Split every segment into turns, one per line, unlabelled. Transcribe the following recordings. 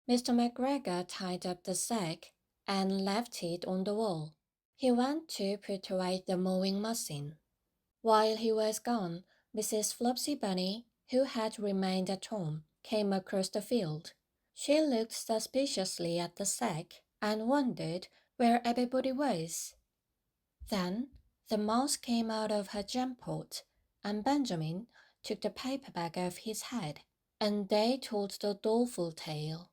Mr. McGregor tied up the sack and left it on the wall. He went to put away the mowing machine. While he was gone, Mrs. Flopsy Bunny, who had remained at home, came across the field. She looked suspiciously at the sack and wondered where everybody was. Then the mouse came out of her jam pot, and Benjamin took the paper bag off his head, and they told the doleful tale.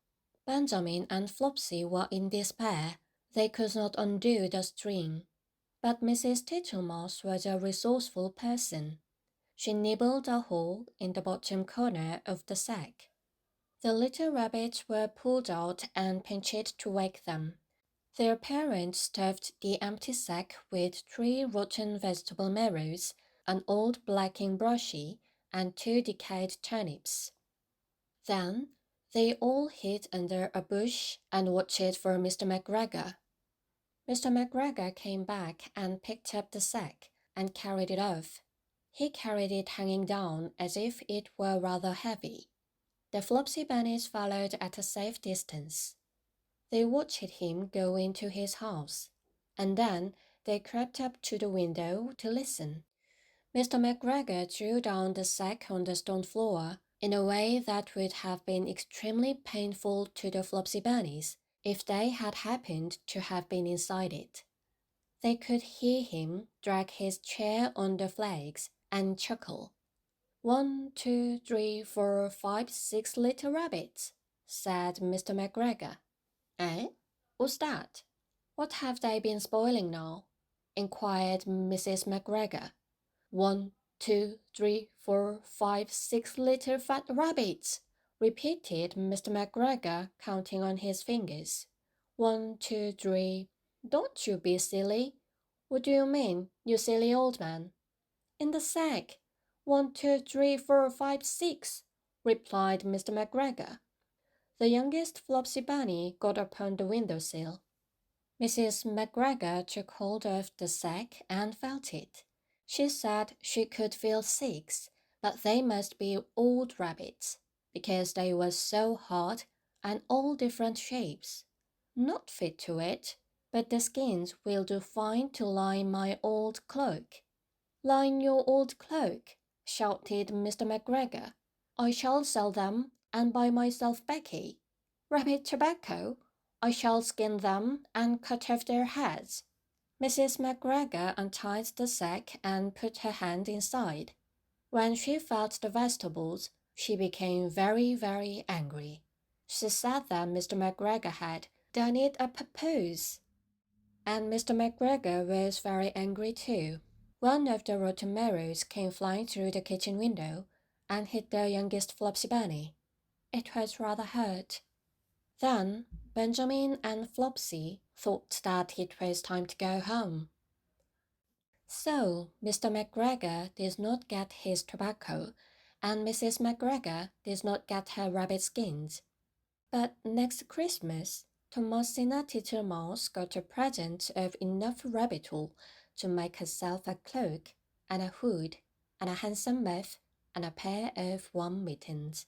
Benjamin and Flopsy were in despair. They could not undo the string. But Mrs. Tittlemaus was a resourceful person. She nibbled a hole in the bottom corner of the sack. The little rabbits were pulled out and pinched to wake them. Their parents stuffed the empty sack with 3 rotten vegetable marrows, an old blacking brushy, and 2 decayed turnips. Then they all hid under a bush and watched for Mr. McGregor. Mr. McGregor came back and picked up the sack and carried it off. He carried it hanging down as if it were rather heavy. The Flopsy Bunnies followed at a safe distance. They watched him go into his house, and then they crept up to the window to listen. Mr. McGregor drew down the sack on the stone floor in a way that would have been extremely painful to the Flopsy Bunnies if they had happened to have been inside it. They could hear him drag his chair on the flags and chuckle. 1, 2, 3, 4, 5, 6 little rabbits, said Mr. McGregor. Eh? What's that? What have they been spoiling now? Inquired Mrs. McGregor. 1, 2, 3, 4, 5, 6 little fat rabbits, repeated Mr. McGregor, counting on his fingers. 1, 2, 3. Don't you be silly. What do you mean, you silly old man? In the sack. 1, 2, 3, 4, 5, 6, replied Mr. McGregor. The youngest Flopsy Bunny got upon the window-sill. Mrs. McGregor took hold of the sack and felt it. She said she could feel 6, but they must be old rabbits, because they were so hard and all different shapes. Not fit to it, but the skins will do fine to line my old cloak. Line your old cloak, shouted Mr. McGregor. I shall sell them and buy myself baccy. Rabbit tobacco? I shall skin them and cut off their heads. Mrs. McGregor untied the sack and put her hand inside. When she felt the vegetables, she became very, very angry. She said that Mr. McGregor had done it a purpose. And Mr. McGregor was very angry too. One of the rotten marrows came flying through the kitchen window and hit the youngest Flopsy Bunny. It was rather hurt. Then Benjamin and Flopsy thought that it was time to go home. So Mr. McGregor did not get his tobacco, and Mrs. McGregor did not get her rabbit skins. But next Christmas, Thomasina Tittlemaus got a present of enough rabbit wool to make herself a cloak and a hood and a handsome muff and a pair of warm mittens.